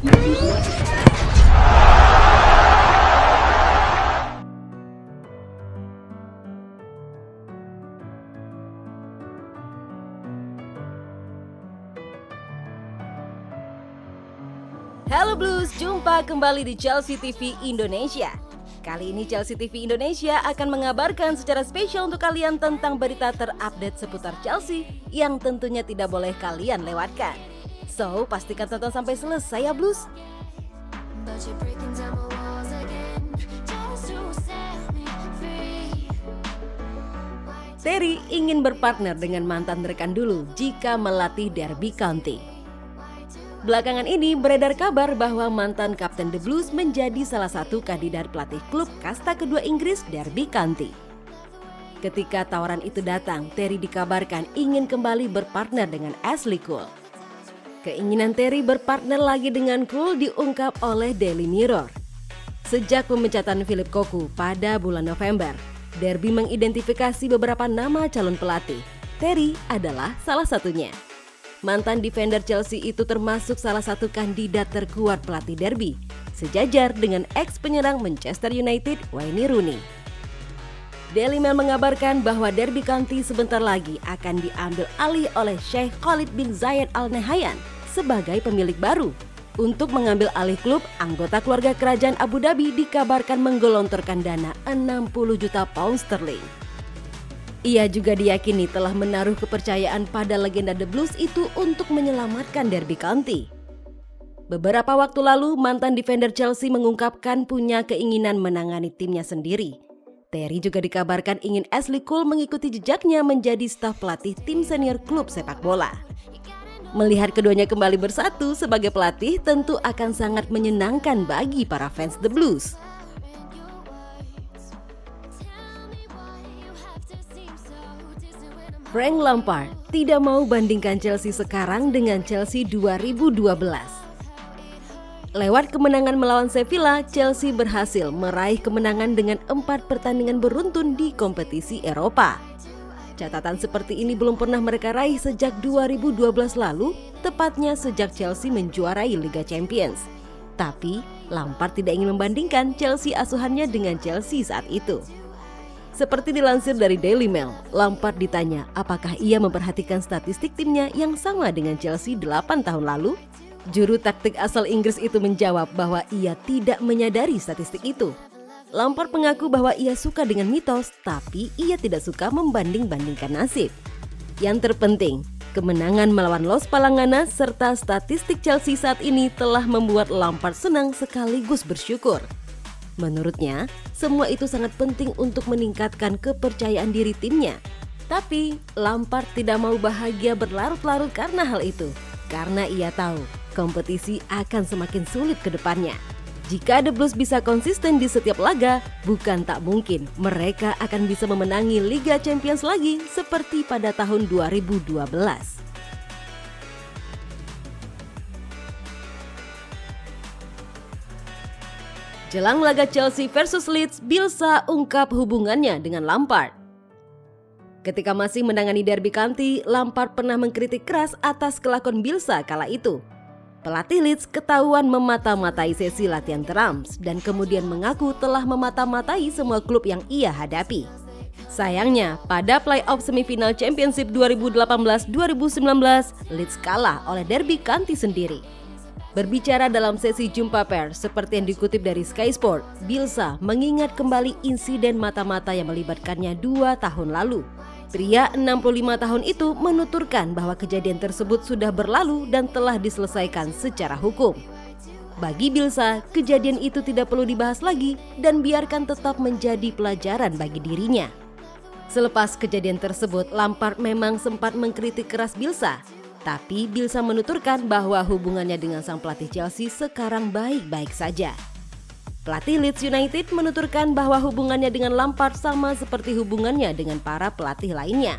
Halo Blues, jumpa kembali di Chelsea TV Indonesia. Kali ini Chelsea TV Indonesia akan mengabarkan secara spesial untuk kalian tentang berita terupdate seputar Chelsea yang tentunya tidak boleh kalian lewatkan. So, pastikan tonton sampai selesai ya Blues. Terry ingin berpartner dengan mantan rekan dulu jika melatih Derby County. Belakangan ini beredar kabar bahwa mantan kapten The Blues menjadi salah satu kandidat pelatih klub kasta kedua Inggris Derby County. Ketika tawaran itu datang, Terry dikabarkan ingin kembali berpartner dengan Ashley Cole. Keinginan Terry berpartner lagi dengan Cole diungkap oleh Daily Mirror. Sejak pemecatan Philip Cocu pada bulan November, Derby mengidentifikasi beberapa nama calon pelatih. Terry adalah salah satunya. Mantan defender Chelsea itu termasuk salah satu kandidat terkuat pelatih Derby, sejajar dengan ex-penyerang Manchester United Wayne Rooney. Daily Mail mengabarkan bahwa Derby County sebentar lagi akan diambil alih oleh Sheikh Khalid bin Zayed Al Nahyan sebagai pemilik baru. Untuk mengambil alih klub, anggota keluarga kerajaan Abu Dhabi dikabarkan menggelontorkan dana 60 juta pound sterling. Ia juga diyakini telah menaruh kepercayaan pada legenda The Blues itu untuk menyelamatkan Derby County. Beberapa waktu lalu, mantan defender Chelsea mengungkapkan punya keinginan menangani timnya sendiri. Terry juga dikabarkan ingin Ashley Cole mengikuti jejaknya menjadi staf pelatih tim senior klub sepak bola. Melihat keduanya kembali bersatu sebagai pelatih tentu akan sangat menyenangkan bagi para fans The Blues. Frank Lampard tidak mau bandingkan Chelsea sekarang dengan Chelsea 2012. Lewat kemenangan melawan Sevilla, Chelsea berhasil meraih kemenangan dengan 4 pertandingan beruntun di kompetisi Eropa. Catatan seperti ini belum pernah mereka raih sejak 2012 lalu, tepatnya sejak Chelsea menjuarai Liga Champions. Tapi, Lampard tidak ingin membandingkan Chelsea asuhannya dengan Chelsea saat itu. Seperti dilansir dari Daily Mail, Lampard ditanya apakah ia memperhatikan statistik timnya yang sama dengan Chelsea 8 tahun lalu. Juru taktik asal Inggris itu menjawab bahwa ia tidak menyadari statistik itu. Lampard mengaku bahwa ia suka dengan mitos, tapi ia tidak suka membanding-bandingkan nasib. Yang terpenting, kemenangan melawan Los Palangana serta statistik Chelsea saat ini telah membuat Lampard senang sekaligus bersyukur. Menurutnya, semua itu sangat penting untuk meningkatkan kepercayaan diri timnya. Tapi, Lampard tidak mau bahagia berlarut-larut karena hal itu. Karena ia tahu, kompetisi akan semakin sulit ke depannya. Jika The Blues bisa konsisten di setiap laga, bukan tak mungkin mereka akan bisa memenangi Liga Champions lagi seperti pada tahun 2012. Jelang laga Chelsea versus Leeds, Bielsa ungkap hubungannya dengan Lampard. Ketika masih menangani Derby County, Lampard pernah mengkritik keras atas kelakuan Bielsa kala itu. Pelatih Leeds ketahuan memata-matai sesi latihan terams dan kemudian mengaku telah memata-matai semua klub yang ia hadapi. Sayangnya, pada playoff semifinal Championship 2018-2019, Leeds kalah oleh Derby County sendiri. Berbicara dalam sesi jumpa pers seperti yang dikutip dari Sky Sport, Bielsa mengingat kembali insiden mata-mata yang melibatkannya 2 tahun lalu. Pria 65 tahun itu menuturkan bahwa kejadian tersebut sudah berlalu dan telah diselesaikan secara hukum. Bagi Bielsa, kejadian itu tidak perlu dibahas lagi dan biarkan tetap menjadi pelajaran bagi dirinya. Selepas kejadian tersebut, Lampard memang sempat mengkritik keras Bielsa. Tapi Bielsa menuturkan bahwa hubungannya dengan sang pelatih Chelsea sekarang baik-baik saja. Pelatih Leeds United menuturkan bahwa hubungannya dengan Lampard sama seperti hubungannya dengan para pelatih lainnya.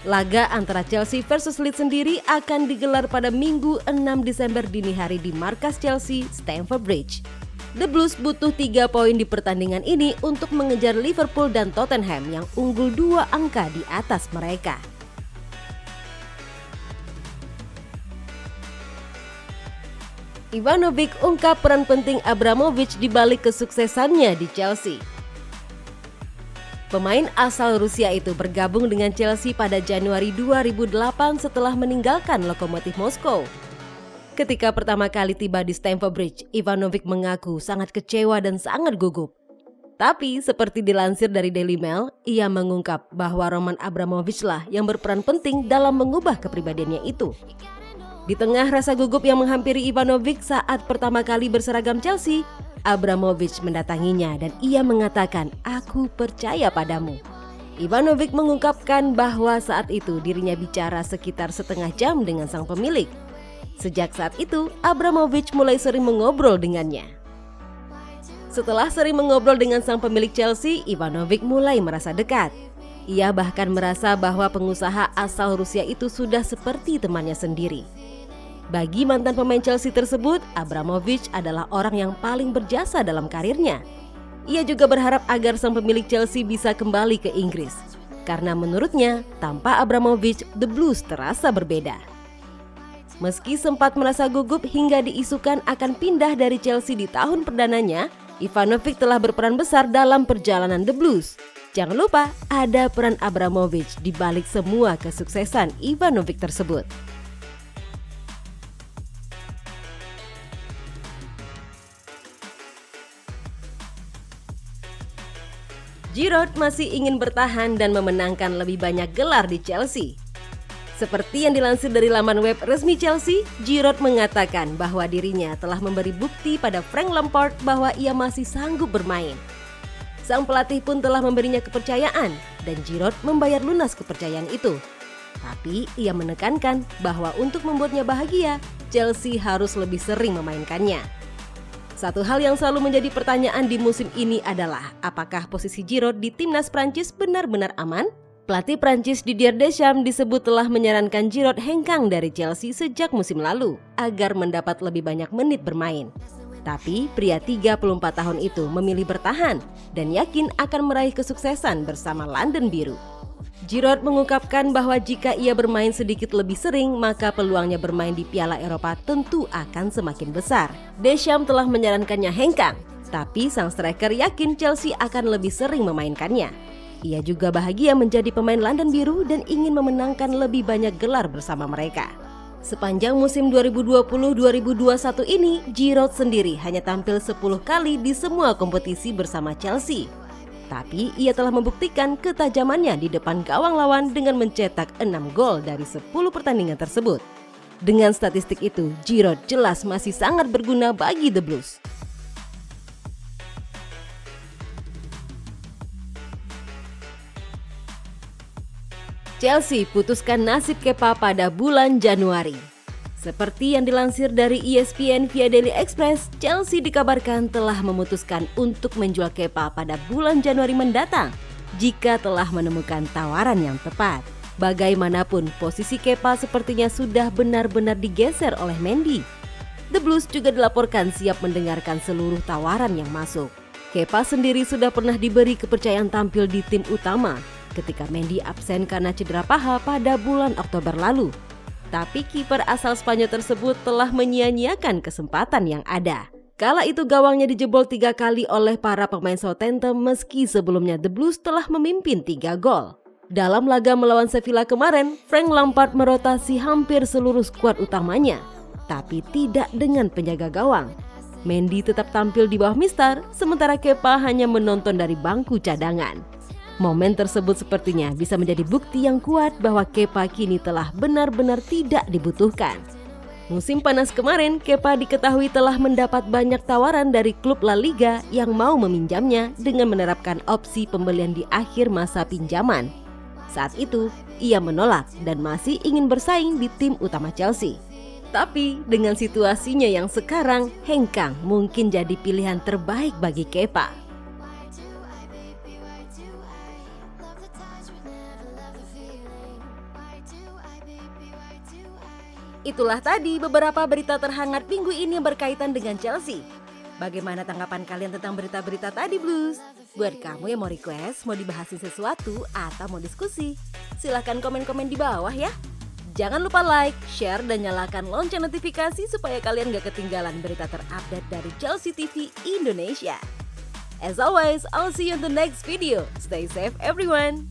Laga antara Chelsea versus Leeds sendiri akan digelar pada Minggu 6 Desember dini hari di markas Chelsea, Stamford Bridge. The Blues butuh 3 poin di pertandingan ini untuk mengejar Liverpool dan Tottenham yang unggul 2 angka di atas mereka. Ivanovic ungkap peran penting Abramovich di balik kesuksesannya di Chelsea. Pemain asal Rusia itu bergabung dengan Chelsea pada Januari 2008 setelah meninggalkan Lokomotif Moskow. Ketika pertama kali tiba di Stamford Bridge, Ivanovic mengaku sangat kecewa dan sangat gugup. Tapi seperti dilansir dari Daily Mail, ia mengungkap bahwa Roman Abramovich lah yang berperan penting dalam mengubah kepribadiannya itu. Di tengah rasa gugup yang menghampiri Ivanovic saat pertama kali berseragam Chelsea, Abramovich mendatanginya dan ia mengatakan, "Aku percaya padamu." Ivanovic mengungkapkan bahwa saat itu dirinya bicara sekitar setengah jam dengan sang pemilik. Sejak saat itu, Abramovich mulai sering mengobrol dengannya. Setelah sering mengobrol dengan sang pemilik Chelsea, Ivanovic mulai merasa dekat. Ia bahkan merasa bahwa pengusaha asal Rusia itu sudah seperti temannya sendiri. Bagi mantan pemain Chelsea tersebut, Abramovich adalah orang yang paling berjasa dalam karirnya. Ia juga berharap agar sang pemilik Chelsea bisa kembali ke Inggris. Karena menurutnya, tanpa Abramovich, The Blues terasa berbeda. Meski sempat merasa gugup hingga diisukan akan pindah dari Chelsea di tahun perdananya, Ivanovic telah berperan besar dalam perjalanan The Blues. Jangan lupa, ada peran Abramovich di balik semua kesuksesan Ivanovic tersebut. Giroud masih ingin bertahan dan memenangkan lebih banyak gelar di Chelsea. Seperti yang dilansir dari laman web resmi Chelsea, Giroud mengatakan bahwa dirinya telah memberi bukti pada Frank Lampard bahwa ia masih sanggup bermain. Sang pelatih pun telah memberinya kepercayaan dan Giroud membayar lunas kepercayaan itu. Tapi ia menekankan bahwa untuk membuatnya bahagia, Chelsea harus lebih sering memainkannya. Satu hal yang selalu menjadi pertanyaan di musim ini adalah apakah posisi Giroud di timnas Prancis benar-benar aman? Pelatih Prancis Didier Deschamps disebut telah menyarankan Giroud hengkang dari Chelsea sejak musim lalu agar mendapat lebih banyak menit bermain. Tapi pria 34 tahun itu memilih bertahan dan yakin akan meraih kesuksesan bersama London Biru. Giroud mengungkapkan bahwa jika ia bermain sedikit lebih sering, maka peluangnya bermain di Piala Eropa tentu akan semakin besar. Deschamps telah menyarankannya hengkang, tapi sang striker yakin Chelsea akan lebih sering memainkannya. Ia juga bahagia menjadi pemain London Biru dan ingin memenangkan lebih banyak gelar bersama mereka. Sepanjang musim 2020-2021 ini, Giroud sendiri hanya tampil 10 kali di semua kompetisi bersama Chelsea. Tapi ia telah membuktikan ketajamannya di depan gawang lawan dengan mencetak 6 gol dari 10 pertandingan tersebut. Dengan statistik itu, Giroud jelas masih sangat berguna bagi The Blues. Chelsea putuskan nasib Kepa pada bulan Januari. Seperti yang dilansir dari ESPN via Daily Express, Chelsea dikabarkan telah memutuskan untuk menjual Kepa pada bulan Januari mendatang jika telah menemukan tawaran yang tepat. Bagaimanapun, posisi Kepa sepertinya sudah benar-benar digeser oleh Mendy. The Blues juga dilaporkan siap mendengarkan seluruh tawaran yang masuk. Kepa sendiri sudah pernah diberi kepercayaan tampil di tim utama ketika Mendy absen karena cedera paha pada bulan Oktober lalu. Tapi kiper asal Spanyol tersebut telah menyia-nyiakan kesempatan yang ada. Kala itu gawangnya dijebol 3 kali oleh para pemain Southampton meski sebelumnya The Blues telah memimpin 3 gol. Dalam laga melawan Sevilla kemarin, Frank Lampard merotasi hampir seluruh skuad utamanya, tapi tidak dengan penjaga gawang. Mendy tetap tampil di bawah Mister, sementara Kepa hanya menonton dari bangku cadangan. Momen tersebut sepertinya bisa menjadi bukti yang kuat bahwa Kepa kini telah benar-benar tidak dibutuhkan. Musim panas kemarin, Kepa diketahui telah mendapat banyak tawaran dari klub La Liga yang mau meminjamnya dengan menerapkan opsi pembelian di akhir masa pinjaman. Saat itu, ia menolak dan masih ingin bersaing di tim utama Chelsea. Tapi dengan situasinya yang sekarang, hengkang mungkin jadi pilihan terbaik bagi Kepa. Itulah tadi beberapa berita terhangat minggu ini yang berkaitan dengan Chelsea. Bagaimana tanggapan kalian tentang berita-berita tadi, Blues? Buat kamu yang mau request, mau dibahasin sesuatu, atau mau diskusi, silahkan komen-komen di bawah ya. Jangan lupa like, share, dan nyalakan lonceng notifikasi supaya kalian gak ketinggalan berita terupdate dari Chelsea TV Indonesia. As always, I'll see you in the next video. Stay safe everyone!